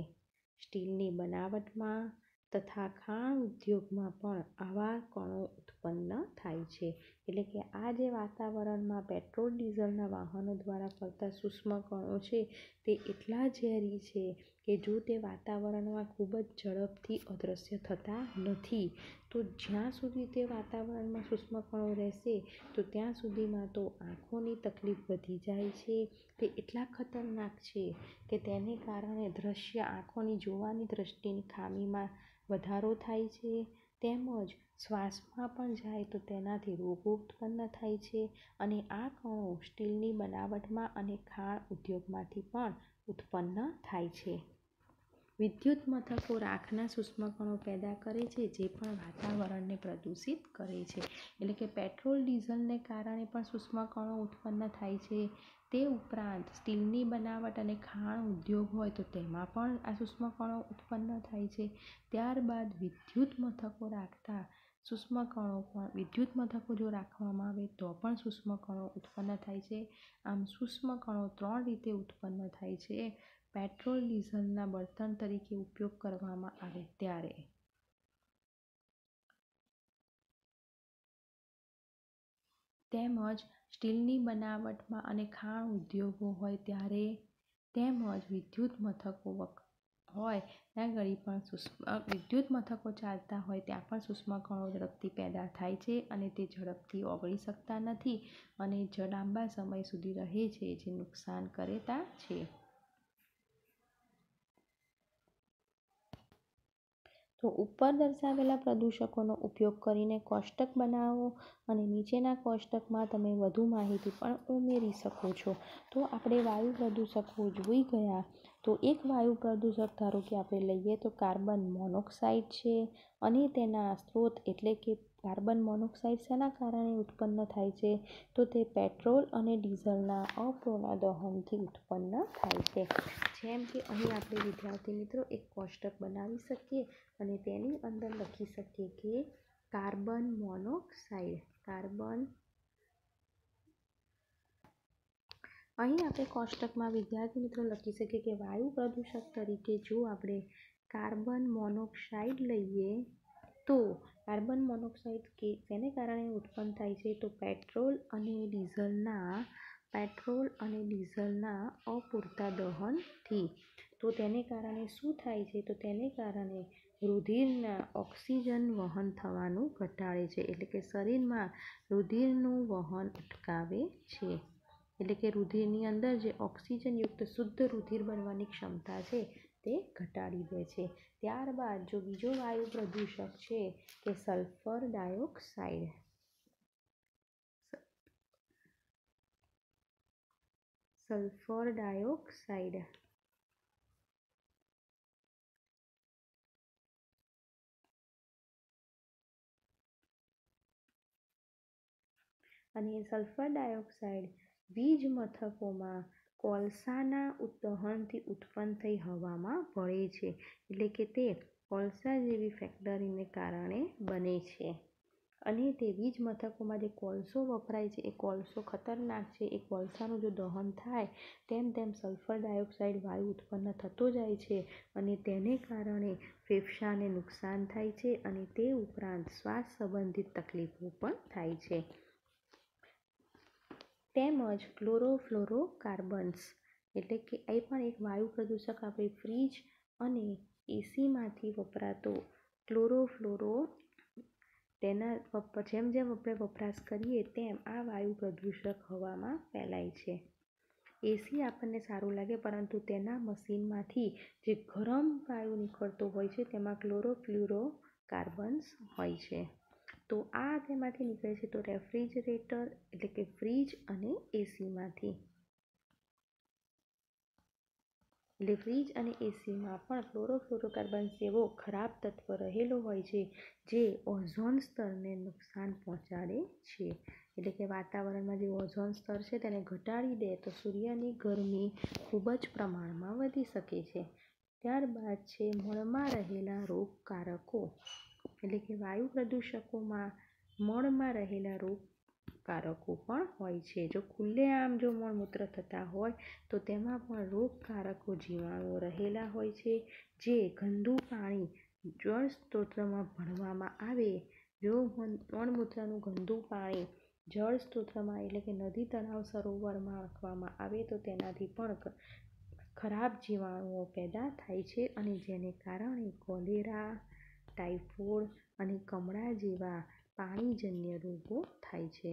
સ્ટીલની બનાવટમાં તથા ખાણ ઉદ્યોગમાં પણ આવા કણો ઉત્પન્ન થાય છે. એટલે કે આ જે વાતાવરણમાં પેટ્રોલ ડીઝલના વાહનો દ્વારા ફરતા સૂક્ષ્મ કણો છે તે એટલા ઝેરી છે કે જો તે વાતાવરણમાં ખૂબ જ ઝડપથી અદૃશ્ય થતા નથી, તો જ્યાં સુધી તે વાતાવરણમાં સૂક્ષ્મ કણો રહેશે તો ત્યાં સુધીમાં તો આંખોની તકલીફ વધી જાય છે. તે એટલા ખતરનાક છે કે તેને કારણે દ્રશ્ય આંખોની જોવાની દ્રષ્ટિની ખામીમાં વધારો થાય છે, તેમજ શ્વાસમાં પણ જાય તો તેનાથી રોગો ઉત્પન્ન થાય છે. અને આ કણો સ્ટીલની બનાવટમાં અને ખાણ ઉદ્યોગમાંથી પણ ઉત્પન્ન થાય છે. વિદ્યુત મથકો રાખના સૂક્ષ્મ કણો પેદા કરે છે, જે પણ વાતાવરણને પ્રદૂષિત કરે છે. એટલે કે પેટ્રોલ ડીઝલને કારણે પણ સૂક્ષ્મ કણો ઉત્પન્ન થાય છે. તે ઉપરાંત સ્ટીલની બનાવટ અને ખાણ ઉદ્યોગ હોય તો તેમાં પણ આ સૂક્ષ્મ કણો ઉત્પન્ન થાય છે. ત્યારબાદ વિદ્યુત મથકો રાખતા સૂક્ષ્મ કણો પણ, વિદ્યુત મથકો જો રાખવામાં આવે તો પણ સૂક્ષ્મ કણો ઉત્પન્ન થાય છે. આમ સૂક્ષ્મ કણો 3 રીતે ઉત્પન્ન થાય છે: પેટ્રોલ ડીઝલના બળતણ તરીકે ઉપયોગ કરવામાં આવે ત્યારે, તેમજ સ્ટીલની બનાવટમાં અને ખાણ ઉદ્યોગો હોય ત્યારે, તેમજ વિદ્યુત મથકો હોય ત્યાં ઘડી પણ વિદ્યુત મથકો ચાલતા હોય ત્યાં પણ સૂક્ષ્મ કણો ઝડપથી પેદા થાય છે અને તે ઝડપથી ઓગળી શકતા નથી અને લાંબા સમય સુધી રહે છે, જે નુકસાન કરતા છે. તો ઉપર દર્શાવેલા પ્રદૂષકોનો ઉપયોગ કરીને કોષ્ટક બનાવો અને નીચેના કોષ્ટકમાં તમે વધુ માહિતી પણ ઉમેરી શકો છો. તો આપણે વાયુ પ્રદૂષકો જોઈ ગયા. તો એક વાયુ પ્રદૂષક ધારો કે આપણે લઈએ તો કાર્બન મોનોક્સાઇડ છે, અને તેના સ્ત્રોત એટલે કે કાર્બન મોનોક્સાઇડ શેના કારણે ઉત્પન્ન થાય છે? તો તે પેટ્રોલ અને ડીઝલના અપૂર્ણ દહનથી ઉત્પન્ન થાય છે. જેમ કે અહીં આપણે વિદ્યાર્થી મિત્રો એક કોષ્ટક બનાવી શકીએ અને તેની અંદર લખી શકીએ કે કાર્બન મોનોક્સાઇડ, અહીં આપણે કોષ્ટકમાં વિદ્યાર્થી મિત્રો લખી શકીએ કે વાયુ પ્રદૂષક તરીકે જો આપણે કાર્બન મોનોક્સાઇડ લઈએ તો કાર્બન મોનોક્સાઇડ તેને કારણે ઉત્પન્ન થાય છે તો પેટ્રોલ અને ડીઝલના અપૂરતા દહનથી. તો તેને કારણે શું થાય છે? તો તેને કારણે રુધિરના ઓક્સિજન વહન થવાનું ઘટાડે છે, એટલે કે શરીરમાં રુધિરનું વહન અટકાવે છે. એટલે કે રુધિરની અંદર જે ઓક્સિજનયુક્ત શુદ્ધ રુધિર બનવાની ક્ષમતા છે તે ઘટાડી દે છે. ત્યારબાદ જો બીજો વાયુ પ્રદૂષક છે કે સલ્ફર ડાયોક્સાઇડ. સલ્ફર ડાયોક્સાઇડ અને સલ્ફર ડાયોક્સાઇડ વીજ મથકોમાં કોલસાના દહનથી ઉત્પન્ન થઈ હવામાં ભળે છે. એટલે કે તે કોલસા જેવી ફેક્ટરીને કારણે બને છે અને તે વીજ મથકોમાં જે કોલસો વપરાય છે એ કોલસો ખતરનાક છે. એ કોલસાનું જો દહન થાય તેમ તેમ સલ્ફર ડાયોક્સાઇડ વાયુ ઉત્પન્ન થતો જાય છે અને તેને કારણે ફેફસાને નુકસાન થાય છે અને તે ઉપરાંત શ્વાસ સંબંધિત તકલીફો પણ થાય છે. તેમજ ક્લોરોફ્લોરોકાર્બન્સ એટલે કે એ પણ એક વાયુ પ્રદૂષક. આપણે ફ્રીજ અને એસીમાંથી વપરાતો ક્લોરોફ્લોરો તેના જેમ જેમ આપણે વપરાશ કરીએ તેમ આ વાયુ પ્રદૂષક હવામાં ફેલાય છે. એસી આપણને સારું લાગે પરંતુ તેના મશીનમાંથી જે ગરમ વાયુ નીકળતો હોય છે તેમાં ક્લોરોફ્લોરોકાર્બન્સ હોય છે. તો આ તેમાંથી નીકળે છે તો રેફ્રિજરેટર એટલે કે ફ્રીજ અને એસીમાંથી. એટલે ફ્રીજ અને એસીમાં પણ ક્લોરોફ્લોરોકાર્બન્સ જેવો ખરાબ તત્વ રહેલો હોય છે જે ઓઝોન સ્તરને નુકસાન પહોંચાડે છે. એટલે કે વાતાવરણમાં જે ઓઝોન સ્તર છે તેને ઘટાડી દે તો સૂર્યની ગરમી ખૂબ જ પ્રમાણમાં વધી શકે છે. ત્યારબાદ છે મળમાં રહેલા રોગકારકો. એટલે કે વાયુ પ્રદૂષકોમાં મળમાં રહેલા રોગકારકો પણ હોય છે. જો ખુલ્લેઆમ જો મળમૂત્ર થતા હોય તો તેમાં પણ રોગકારકો જીવાણુઓ રહેલા હોય છે. જે ગંદુ પાણી જળ સ્ત્રોતમાં ભળવામાં આવે. જો મળમૂત્રનું ગંદુ પાણી જળ સ્ત્રોતમાં એટલે કે નદી, તળાવ, સરોવરમાં નાખવામાં આવે તો તેનાથી પણ ખરાબ જીવાણુઓ પેદા થાય છે અને જેને કારણે કોલેરા, ટાઇફોઇડ અને કમળા જેવા પાણીજન્ય રોગો થાય છે.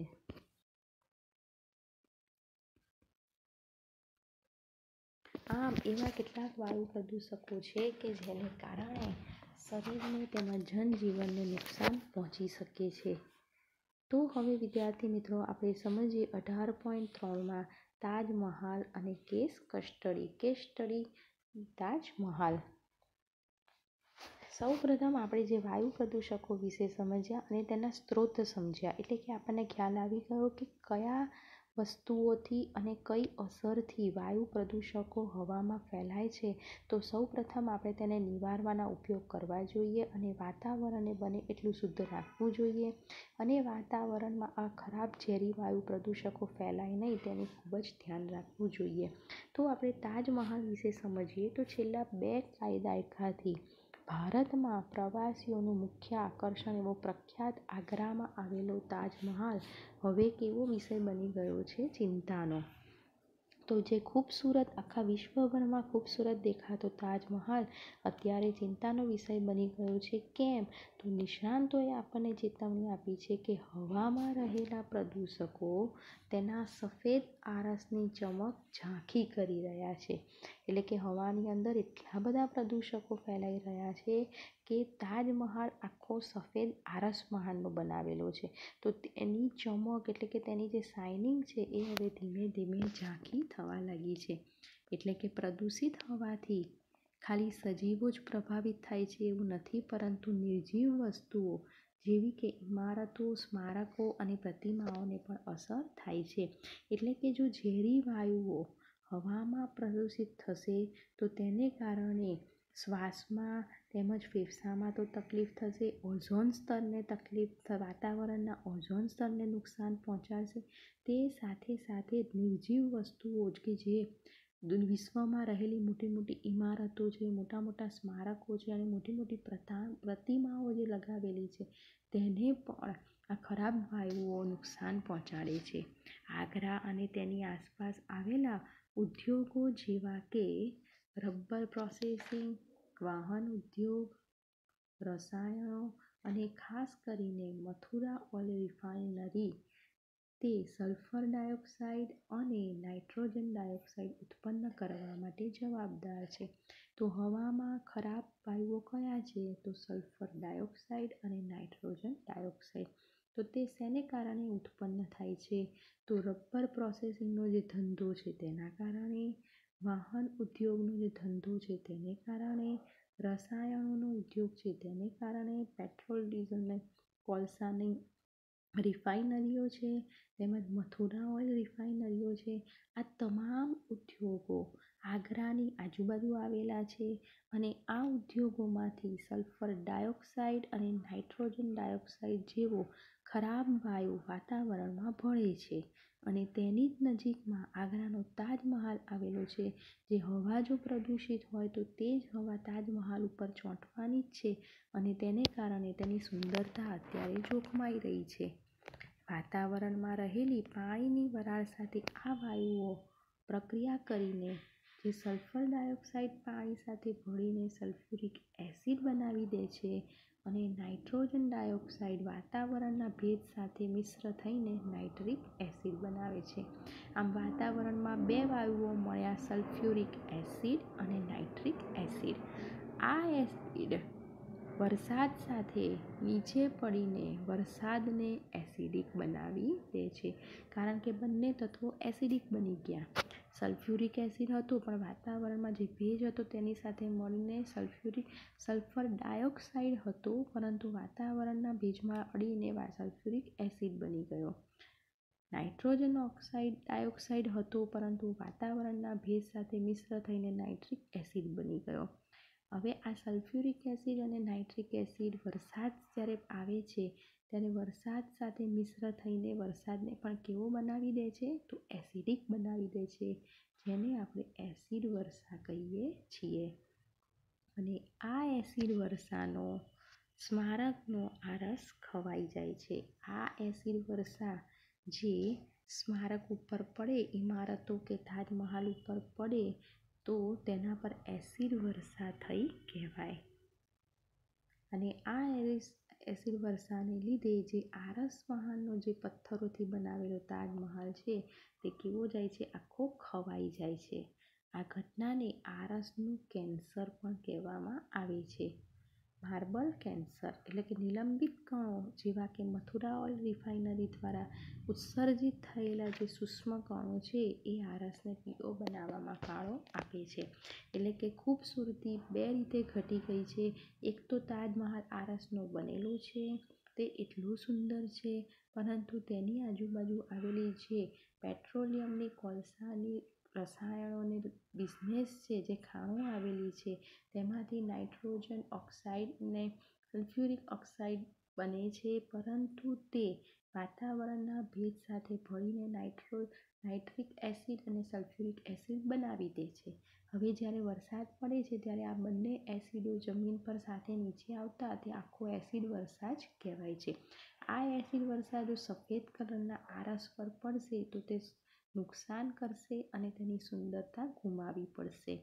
આમ એવા કેટલાક વાયુ પ્રદૂષકો છે કે જેને કારણે શરીરને તેમજ જનજીવનને નુકસાન પહોંચી શકે છે. તો હવે વિદ્યાર્થી મિત્રો આપણે સમજીએ 18.3માં તાજમહાલ અને case custody. Case study Taj Mahal. સૌપ્રથમ આપણે જે વાયુ પ્રદૂષકો વિશે સમજ્યા અને તેના સ્ત્રોત સમજ્યા. એટલે કે આપણને ખ્યાલ આવી ગયો કે કયા વસ્તુઓથી અને કઈ અસરથી વાયુ પ્રદૂષકો હવામાં ફેલાય છે. તો સૌપ્રથમ આપણે તેને નિવારવાના ઉપાયો કરવા જોઈએ અને વાતાવરણને બને એટલું શુદ્ધ રાખવું જોઈએ અને વાતાવરણમાં આ ખરાબ ઝેરી વાયુ પ્રદૂષકો ફેલાય નહીં તેનું ખૂબ જ ધ્યાન રાખવું જોઈએ. તો આપણે તાજમહાલ વિશે સમજીએ તો છેલ્લા 2 દાયકાથી ભારતમાં પ્રવાસીઓનું મુખ્ય આકર્ષણ એવો પ્રખ્યાત આગ્રામાં આવેલો તાજમહાલ હવે કેવો વિષય બની ગયો છે ચિંતાનો. તો જે ખૂબસૂરત આખા વિશ્વભરમાં ખૂબસૂરત દેખાતો તાજમહાલ અત્યારે ચિંતાનો વિષય બની ગયો છે. કેમ? તો નિષ્ણાતોએ આપણને ચેતવણી આપી છે કે હવામાં રહેલા પ્રદૂષકો તેના સફેદ આરસની ચમક ઝાંખી કરી રહ્યા છે. એટલે કે હવાની અંદર એટલા બધા પ્રદૂષકો ફેલાઈ રહ્યા છે કે તાજમહાલ આખો સફેદ આરસમહાલનો બનાવેલો છે. તો તેની ચમક એટલે કે તેની જે શાઇનિંગ છે એ હવે ધીમે ધીમે ઝાંખી થવા લાગી છે. એટલે કે પ્રદૂષિત હવાથી ખાલી સજીવો જ પ્રભાવિત થાય છે એવું નથી પરંતુ નિર્જીવ વસ્તુઓ જેવી કે ઇમારતો, સ્મારકો અને પ્રતિમાઓને પણ અસર થાય છે. એટલે કે જો ઝેરી વાયુઓ હવામાં પ્રદૂષિત થશે તો તેને કારણે શ્વાસમાં તેમજ ફેફસામાં તો તકલીફ થશે. ઓઝોન સ્તરને તકલીફ, વાતાવરણના ઓઝોન સ્તરને નુકસાન પહોંચાડશે. તે સાથે સાથે નિર્જીવ વસ્તુઓ કે જે વિશ્વમાં રહેલી મોટી મોટી ઇમારતો છે, મોટા મોટા સ્મારકો છે અને મોટી મોટી પ્રતિમાઓ જે લગાવેલી છે તેને પણ આ ખરાબ વાયુઓ નુકસાન પહોંચાડે છે. આગ્રા અને તેની આસપાસ આવેલા ઉદ્યોગો જેવા કે રબર પ્રોસેસિંગ, વાહન ઉદ્યોગ, રસાયણો અને ખાસ કરીને મથુરા ઓઇલ રિફાઇનરી તે સલ્ફર ડાયોક્સાઇડ અને નાઇટ્રોજન ડાયોક્સાઇડ ઉત્પન્ન કરવા માટે જવાબદાર છે. તો હવામાં ખરાબ વાયુઓ કયા છે? તો સલ્ફર ડાયોક્સાઇડ અને નાઇટ્રોજન ડાયોક્સાઇડ. તો તે શેને કારણે ઉત્પન્ન થાય છે? તો રબર પ્રોસેસિંગનો જે ધંધો છે તેના કારણે, વાહન ઉદ્યોગનો જે ધંધો છે તેને કારણે, રસાયણોનો ઉદ્યોગ છે તેને કારણે, પેટ્રોલ ડીઝલ ને કોલસાની રિફાઇનરીઓ છે, તેમજ મથુરા ઓઇલ રિફાઇનરીઓ છે. આ તમામ ઉદ્યોગો આગ્રાની આજુબાજુ આવેલા છે અને આ ઉદ્યોગોમાંથી સલ્ફર ડાયોક્સાઇડ અને નાઇટ્રોજન ડાયોક્સાઇડ જેવો ખરાબ વાયુ વાતાવરણમાં ભળે છે અને તેની જ નજીકમાં આગ્રાનો તાજમહાલ આવેલો છે. જે હવા જો પ્રદૂષિત હોય તો તે જ હવા તાજમહાલ ઉપર ચોંટવાની જ છે અને તેને કારણે તેની સુંદરતા અત્યારે જોખમાઈ રહી છે. વાતાવરણમાં રહેલી પાણીની વરાળ સાથે આ વાયુઓ પ્રક્રિયા કરીને જે સલ્ફર ડાયોક્સાઇડ પાણી સાથે ભળીને સલ્ફ્યુરિક એસિડ બનાવી દે છે અને નાઇટ્રોજન ડાયોક્સાઇડ વાતાવરણના ભેજ સાથે મિશ્ર થઈને નાઇટ્રિક એસિડ બનાવે છે. આમ વાતાવરણમાં બે વાયુઓ મળ્યા, સલ્ફ્યુરિક એસિડ અને નાઇટ્રિક એસિડ. આ એસિડ વરસાદ સાથે નીચે પડીને વરસાદને એસિડિક બનાવી દે છે, કારણ કે બંને તત્વો એસિડિક બની ગયા. સલ્ફ્યુરિક એસિડ હતો પણ વાતાવરણમાં જે ભેજ હતો તેની સાથે મળીને સલ્ફર ડાયોક્સાઇડ હતો, પરંતુ વાતાવરણના ભેજમાં અડીને સલ્ફ્યુરિક એસિડ બની ગયો. નાઇટ્રોજન ડાયોક્સાઇડ હતો પરંતુ વાતાવરણના ભેજ સાથે મિશ્ર થઈને નાઇટ્રિક એસિડ બની ગયો. હવે આ સલ્ફ્યુરિક એસિડ અને નાઇટ્રિક એસિડ વરસાદ જ્યારે આવે છે ત્યારે વરસાદ સાથે મિશ્ર થઈને વરસાદને પણ કેવો બનાવી દે છે? તો એસિડિક બનાવી દે છે, જેને આપણે એસિડ વર્ષા કહીએ છીએ. અને આ એસિડ વર્ષાનો સ્મારકનો આરસ ખવાઈ જાય છે. આ એસિડ વર્ષા જે સ્મારક ઉપર પડે, ઇમારતો કે તાજમહાલ ઉપર પડે તો તેના પર એસિડ વર્ષા થઈ કહેવાય. અને આ એસિડ વર્ષાને લીધે જે આરસમહાલનો જે પથ્થરોથી બનાવેલો તાજમહાલ છે તે કેવો જાય છે? આખો ખવાઈ જાય છે. આ ઘટનાને આરસનું કેન્સર પણ કહેવામાં આવે છે. માર્બલ કેન્સર એટલે કે નિલંબિત કણો જેવા કે મથુરા ઓઇલ રિફાઇનરી દ્વારા ઉત્સર્જિત થયેલા જે સૂક્ષ્મ કણો છે એ આરસને પીળો બનાવવામાં ફાળો આપે છે. એટલે કે ખૂબસૂરતી બે રીતે ઘટી ગઈ છે. એક તો તાજમહાલ આરસનો બનેલો છે તે એટલું સુંદર છે, પરંતુ તેની આજુબાજુ આવેલી જે પેટ્રોલિયમની, કોલસાની, રસાયણોની બિઝનેસ છે, જે ખાણો આવેલી છે તેમાંથી નાઇટ્રોજન ઓક્સાઇડ ને સલ્ફ્યુરિક ઓક્સાઇડ બને છે, પરંતુ તે વાતાવરણના ભેજ સાથે ભળીને નાઇટ્રિક એસિડ અને સલ્ફ્યુરિક એસિડ બનાવી દે છે. હવે જ્યારે વરસાદ પડે છે ત્યારે આ બંને એસિડો જમીન પર સાથે નીચે આવતા તે આખો એસિડ વર્ષા જ કહેવાય છે. આ એસિડ વર્ષા જો સફેદ કલરના આરસ પર પડશે તો તે નુકસાન કરશે અને તેની સુંદરતા ગુમાવી પડશે.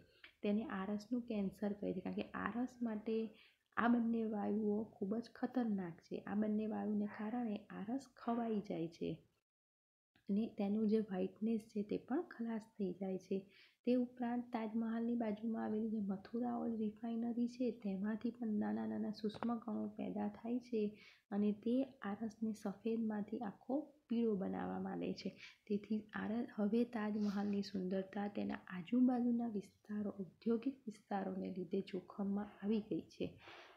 તેને આરસનું કેન્સર કહે છે, કારણ કે આરસ માટે આ બંને વાયુઓ ખૂબ જ ખતરનાક છે. આ બંને વાયુને કારણે આરસ ખવાઈ જાય છે અને તેનું જે વ્હાઇટનેસ છે તે પણ ખલાસ થઈ જાય છે. તે ઉપરાંત તાજમહાલની બાજુમાં આવેલી જે મથુરા ઓઇલ રિફાઇનરી છે તેમાંથી પણ નાના નાના સૂક્ષ્મ કણો પેદા થાય છે અને તે આરસને સફેદમાંથી આખો પીળો બનાવવા માંડે છે. તેથી હવે તાજમહાલની સુંદરતા તેના આજુબાજુના વિસ્તારો, ઔદ્યોગિક વિસ્તારોને લીધે જોખમમાં આવી ગઈ છે.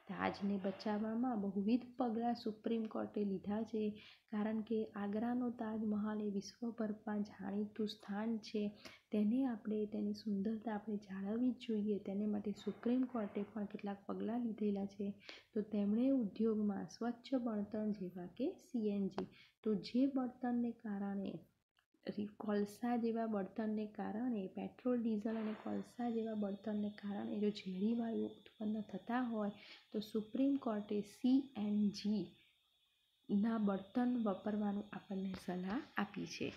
તાજને બચાવવામાં બહુવિધ પગલાં સુપ્રીમ કોર્ટે લીધા છે, કારણ કે આગ્રાનો તાજમહાલ એ વિશ્વભરમાં જાણીતું સ્થાન છે. તેની સુંદરતા આપણે જાળવવી જ જોઈએ. તેને માટે સુપ્રીમ કોર્ટે પણ કેટલાક પગલાં લીધેલા છે. તો તેમણે ઉદ્યોગમાં સ્વચ્છ બળતણ જેવા કે CNG, તો જે બળતણને કારણે કોલસા જેવા બળતણને કારણે, પેટ્રોલ ડીઝલ અને કોલસા જેવા બળતણને કારણે જો ઝેરી વાયુ ઉત્પન્ન થતા હોય તો સુપ્રીમ કોર્ટે CNG ના બળતણ વાપરવાનું આપણને સલાહ આપી છે.